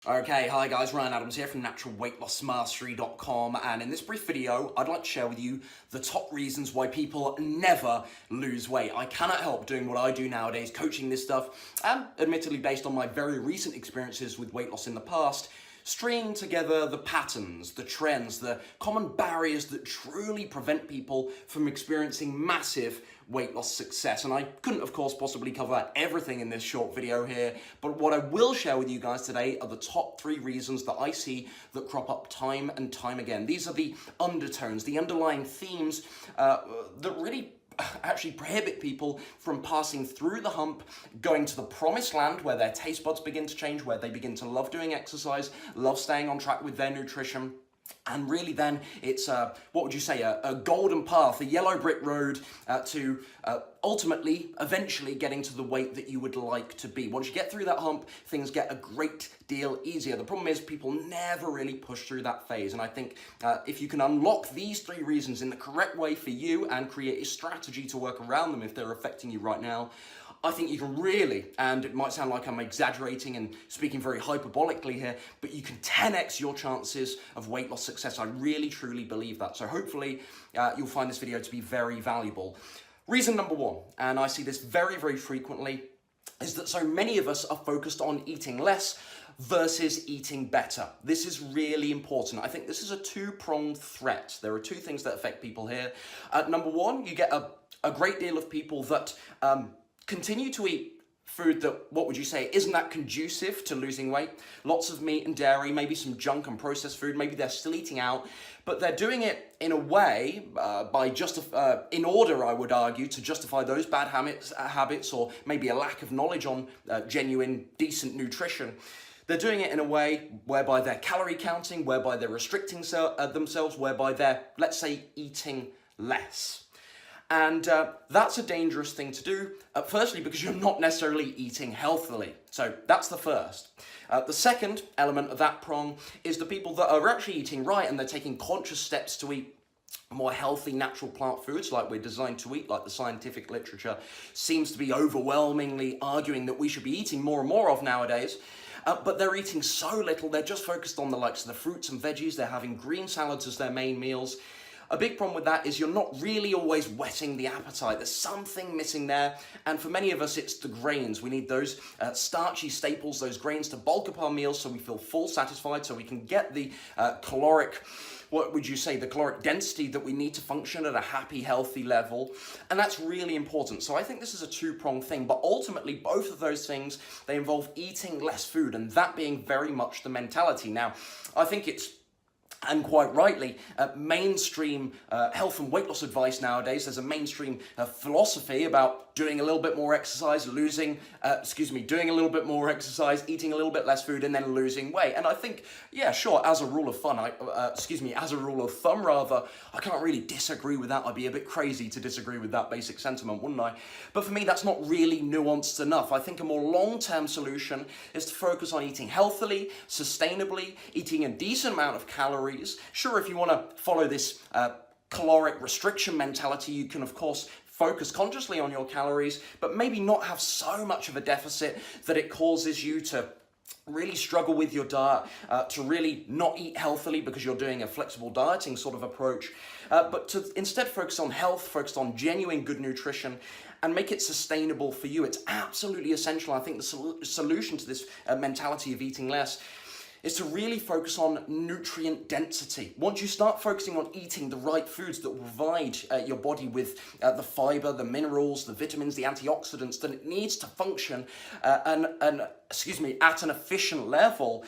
Okay, hi guys, Ryan Adams here from naturalweightlossmastery.com, and in this brief video, I'd like to share with you the top reasons why people never lose weight. I cannot help doing what I do nowadays, coaching this stuff, and admittedly based on my very recent experiences with weight loss in the past, string together the patterns, the trends, the common barriers that truly prevent people from experiencing massive weight loss success. And I couldn't, of course, possibly cover everything in this short video here, but what I will share with you guys today are the top 3 reasons that I see that crop up time and time again. These are the undertones, the underlying themes that really actually prohibit people from passing through the hump, going to the promised land where their taste buds begin to change, where they begin to love doing exercise, love staying on track with their nutrition. And really then it's, what would you say, a golden path, a yellow brick road to ultimately, eventually getting to the weight that you would like to be. Once you get through that hump, things get a great deal easier. The problem is people never really push through that phase. And I think if you can unlock these 3 reasons in the correct way for you and create a strategy to work around them if they're affecting you right now, I think you can really, and it might sound like I'm exaggerating and speaking very hyperbolically here, but you can 10x your chances of weight loss success. I really, truly believe that. So hopefully you'll find this video to be very valuable. Reason number 1, and I see this very, very frequently, is that so many of us are focused on eating less versus eating better. This is really important. I think this is a 2-pronged threat. There are 2 things that affect people here. Number 1, you get a great deal of people that continue to eat food that, what would you say, isn't that conducive to losing weight. Lots of meat and dairy, maybe some junk and processed food, maybe they're still eating out, but they're doing it in a way, in order, I would argue, to justify those bad habits or maybe a lack of knowledge on genuine, decent nutrition. They're doing it in a way whereby they're calorie counting, whereby they're restricting themselves, whereby they're, let's say, eating less. And that's a dangerous thing to do, firstly, because you're not necessarily eating healthily. So that's the first. The second element of that prong is the people that are actually eating right and they're taking conscious steps to eat more healthy natural plant foods like we're designed to eat, like the scientific literature seems to be overwhelmingly arguing that we should be eating more and more of nowadays. But they're eating so little, they're just focused on the likes of the fruits and veggies, they're having green salads as their main meals. A big problem with that is you're not really always whetting the appetite. There's something missing there. And for many of us, it's the grains. We need those starchy staples, those grains to bulk up our meals so we feel full, satisfied, so we can get the caloric, what would you say, the caloric density that we need to function at a happy, healthy level. And that's really important. So I think this is a 2-pronged thing. But ultimately, both of those things, they involve eating less food and that being very much the mentality. Now, I think it's, and quite rightly, mainstream health and weight loss advice nowadays. There's a mainstream philosophy about doing a little bit more exercise, doing a little bit more exercise, eating a little bit less food, and then losing weight. And I think, yeah, sure, as a rule of thumb, I can't really disagree with that. I'd be a bit crazy to disagree with that basic sentiment, wouldn't I? But for me, that's not really nuanced enough. I think a more long-term solution is to focus on eating healthily, sustainably, eating a decent amount of calories. Sure, if you want to follow this caloric restriction mentality, you can, of course, focus consciously on your calories, but maybe not have so much of a deficit that it causes you to really struggle with your diet, to really not eat healthily because you're doing a flexible dieting sort of approach, but to instead focus on health, focus on genuine good nutrition, and make it sustainable for you. It's absolutely essential. I think the solution to this mentality of eating less is to really focus on nutrient density. Once you start focusing on eating the right foods that will provide your body with the fiber, the minerals, the vitamins, the antioxidants that it needs to function at an efficient level,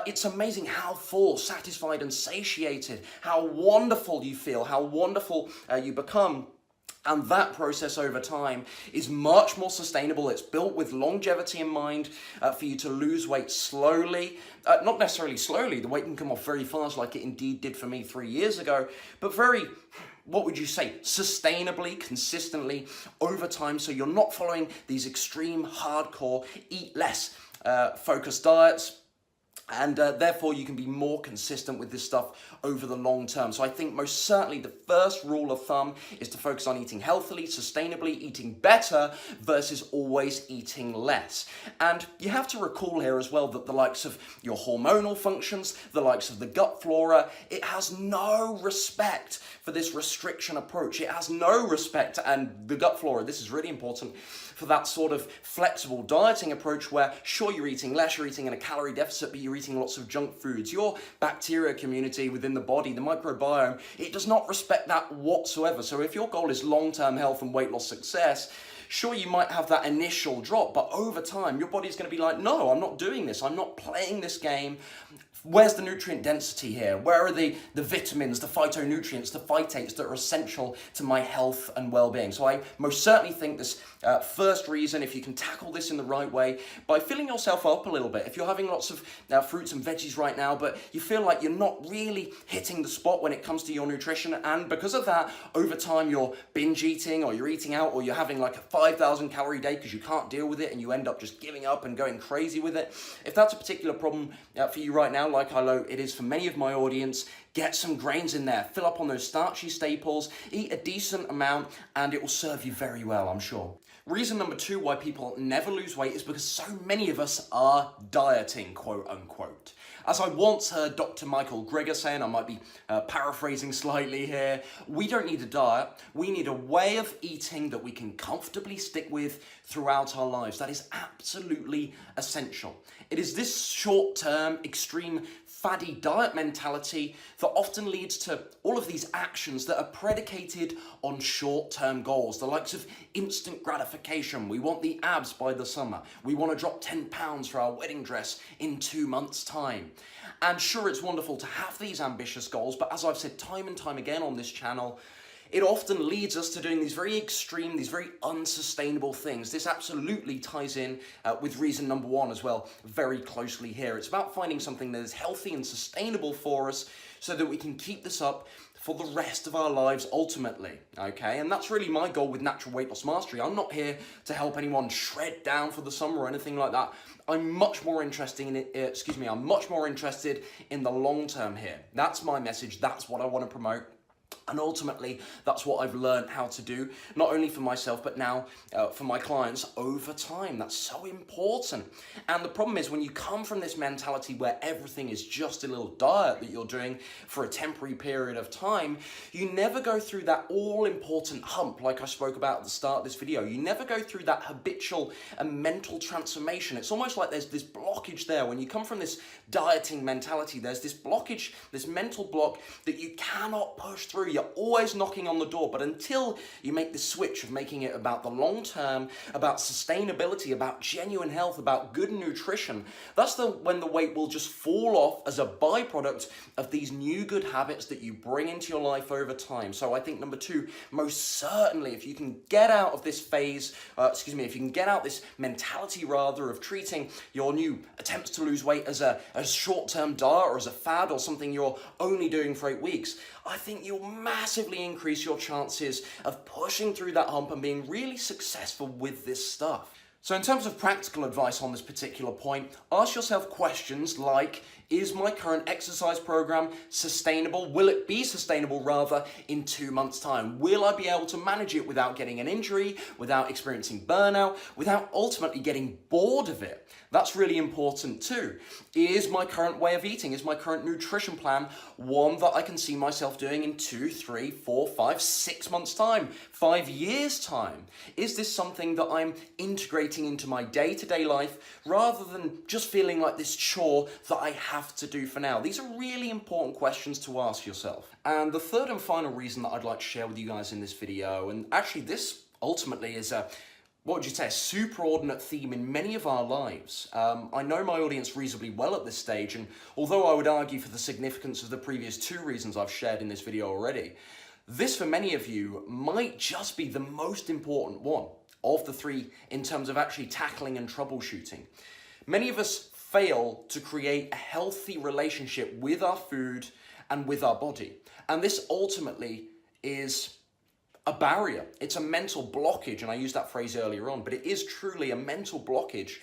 it's amazing how full, satisfied, and satiated, how wonderful you feel, how wonderful you become. And that process over time is much more sustainable. It's built with longevity in mind for you to lose weight slowly. Not necessarily slowly, the weight can come off very fast like it indeed did for me 3 years ago, but very, what would you say, sustainably, consistently over time, so you're not following these extreme, hardcore, eat less focused diets. And therefore you can be more consistent with this stuff over the long term. So I think most certainly the first rule of thumb is to focus on eating healthily, sustainably, eating better versus always eating less. And you have to recall here as well that the likes of your hormonal functions, the likes of the gut flora, it has no respect for this restriction approach. It has no respect, and the gut flora, this is really important, for that sort of flexible dieting approach where sure you're eating less, you're eating in a calorie deficit, but you're eating lots of junk foods. Your bacteria community within the body, the microbiome, it does not respect that whatsoever. So if your goal is long-term health and weight loss success, sure, you might have that initial drop, but over time, your body's going to be like, no, I'm not doing this. I'm not playing this game. Where's the nutrient density here? Where are the vitamins, the phytonutrients, the phytates that are essential to my health and well-being? So I most certainly think this first reason, if you can tackle this in the right way, by filling yourself up a little bit. If you're having lots of fruits and veggies right now, but you feel like you're not really hitting the spot when it comes to your nutrition, and because of that, over time you're binge eating, or you're eating out, or you're having like a 5,000 calorie day because you can't deal with it, and you end up just giving up and going crazy with it. If that's a particular problem for you right now, like I know it is for many of my audience, get some grains in there, fill up on those starchy staples, eat a decent amount, and it will serve you very well, I'm sure. Reason number 2 why people never lose weight is because so many of us are dieting, quote unquote. As I once heard Dr. Michael Greger saying, I might be paraphrasing slightly here, we don't need a diet, we need a way of eating that we can comfortably stick with throughout our lives. That is absolutely essential. It is this short-term, extreme, faddy diet mentality that often leads to all of these actions that are predicated on short-term goals, the likes of instant gratification. We want the abs by the summer. We want to drop 10 pounds for our wedding dress in 2 months' time. And sure, it's wonderful to have these ambitious goals, but as I've said time and time again on this channel, it often leads us to doing these very extreme, these very unsustainable things. This absolutely ties in with reason number 1 as well, very closely here. It's about finding something that is healthy and sustainable for us so that we can keep this up for the rest of our lives ultimately, okay? And that's really my goal with Natural Weight Loss Mastery. I'm not here to help anyone shred down for the summer or anything like that. I'm much more interested in I'm much more interested in the long term here. That's my message, that's what I want to promote. And ultimately, that's what I've learned how to do, not only for myself, but now for my clients over time. That's so important. And the problem is when you come from this mentality where everything is just a little diet that you're doing for a temporary period of time, you never go through that all-important hump like I spoke about at the start of this video. You never go through that habitual and mental transformation. It's almost like there's this blockage there. When you come from this dieting mentality, there's this blockage, this mental block that you cannot push through. You're always knocking on the door, but until you make the switch of making it about the long term, about sustainability, about genuine health, about good nutrition, that's when the weight will just fall off as a byproduct of these new good habits that you bring into your life over time. So I think number 2, most certainly, if you can get out of this phase, if you can get out this mentality rather of treating your new attempts to lose weight as a short-term diet or as a fad or something you're only doing for 8 weeks, I think you'll massively increase your chances of pushing through that hump and being really successful with this stuff. So in terms of practical advice on this particular point, ask yourself questions like, is my current exercise program sustainable? Will it be sustainable rather in 2 months' time? Will I be able to manage it without getting an injury, without experiencing burnout, without ultimately getting bored of it? That's really important too. Is my current way of eating, is my current nutrition plan one that I can see myself doing in 2, 3, 4, 5, 6 months' time, 5 years' time? Is this something that I'm integrating into my day-to-day life rather than just feeling like this chore that I have to do for now? These are really important questions to ask yourself. And the third and final reason that I'd like to share with you guys in this video, and actually this ultimately is a superordinate theme in many of our lives. I know my audience reasonably well at this stage, and although I would argue for the significance of the previous 2 reasons I've shared in this video already, this for many of you might just be the most important one of the 3 in terms of actually tackling and troubleshooting. Many of us fail to create a healthy relationship with our food and with our body. And this ultimately is a barrier. It's a mental blockage, and I used that phrase earlier on, but it is truly a mental blockage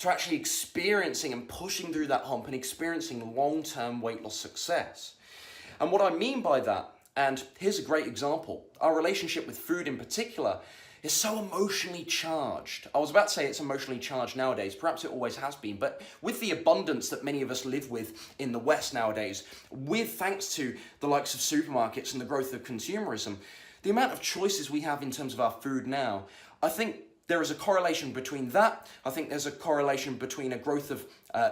to actually experiencing and pushing through that hump and experiencing long-term weight loss success. And what I mean by that, and here's a great example, our relationship with food in particular is so emotionally charged. I was about to say it's emotionally charged nowadays, perhaps it always has been, but with the abundance that many of us live with in the West nowadays, with thanks to the likes of supermarkets and the growth of consumerism, the amount of choices we have in terms of our food now, I think there is a correlation between that. I think there's a correlation between a growth of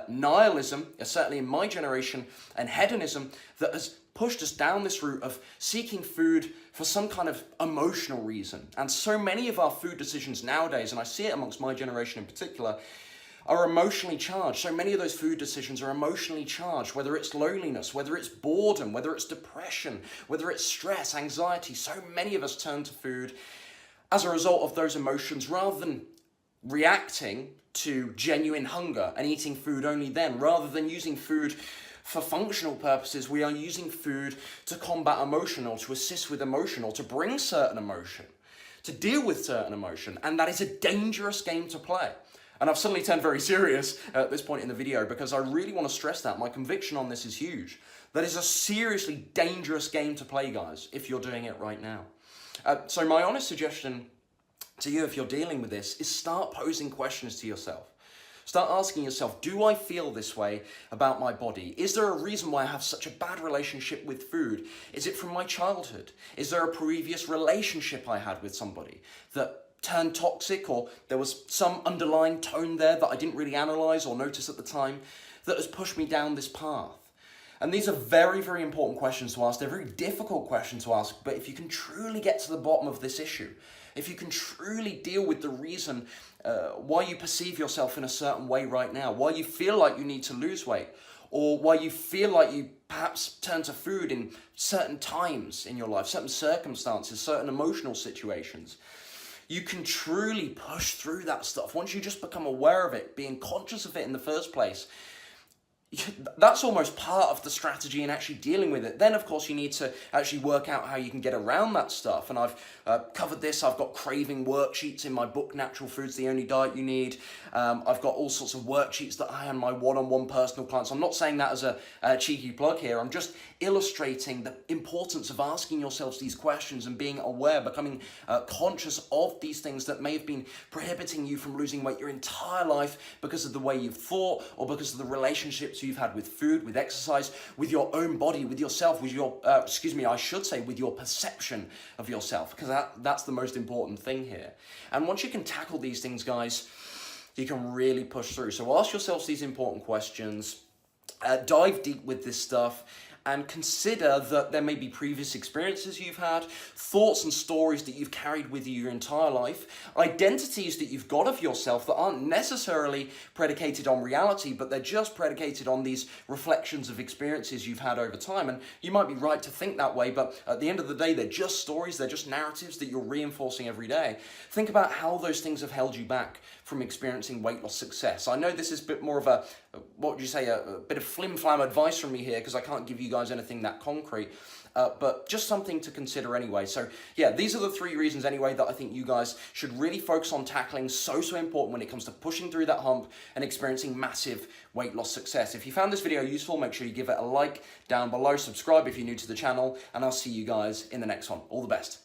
nihilism, certainly in my generation, and hedonism that has pushed us down this route of seeking food for some kind of emotional reason. And so many of our food decisions nowadays, and I see it amongst my generation in particular, are emotionally charged. So many of those food decisions are emotionally charged, whether it's loneliness, whether it's boredom, whether it's depression, whether it's stress, anxiety. So many of us turn to food as a result of those emotions rather than reacting to genuine hunger and eating food only then. Rather than using food for functional purposes, we are using food to combat emotion or to assist with emotion or to bring certain emotion, to deal with certain emotion. And that is a dangerous game to play. And I've suddenly turned very serious at this point in the video because I really want to stress that. My conviction on this is huge. That is a seriously dangerous game to play, guys, if you're doing it right now. So my honest suggestion to you, if you're dealing with this, is start posing questions to yourself. Start asking yourself, do I feel this way about my body? Is there a reason why I have such a bad relationship with food? Is it from my childhood? Is there a previous relationship I had with somebody that turned toxic, or there was some underlying tone there that I didn't really analyze or notice at the time that has pushed me down this path? And these are very, very important questions to ask. They're very difficult questions to ask, but if you can truly get to the bottom of this issue, if you can truly deal with the reason why you perceive yourself in a certain way right now, why you feel like you need to lose weight, or why you feel like you perhaps turn to food in certain times in your life, certain circumstances, certain emotional situations, you can truly push through that stuff. Once you just become aware of it, being conscious of it in the first place, that's almost part of the strategy in actually dealing with it. Then, of course, you need to actually work out how you can get around that stuff. And I've covered this. I've got craving worksheets in my book, Natural Food's the Only Diet You Need. I've got all sorts of worksheets that I hand my one-on-one personal clients. I'm not saying that as a cheeky plug here. I'm just illustrating the importance of asking yourselves these questions and being aware, becoming conscious of these things that may have been prohibiting you from losing weight your entire life because of the way you've thought or because of the relationships you've had with food, with exercise, with your own body, with yourself, with your, with your perception of yourself, because that's the most important thing here. And once you can tackle these things, guys, you can really push through. So ask yourselves these important questions, dive deep with this stuff, and consider that there may be previous experiences you've had, thoughts and stories that you've carried with you your entire life, identities that you've got of yourself that aren't necessarily predicated on reality, but they're just predicated on these reflections of experiences you've had over time. And you might be right to think that way, but at the end of the day, they're just stories, they're just narratives that you're reinforcing every day. Think about how those things have held you back from experiencing weight loss success. I know this is a bit more of a bit of flim-flam advice from me here, because I can't give you guys anything that concrete, but just something to consider anyway. So yeah, these are the 3 reasons anyway that I think you guys should really focus on tackling. So important when it comes to pushing through that hump and experiencing massive weight loss success. If you found this video useful, make sure you give it a like down below, subscribe if you're new to the channel, and I'll see you guys in the next one. All the best.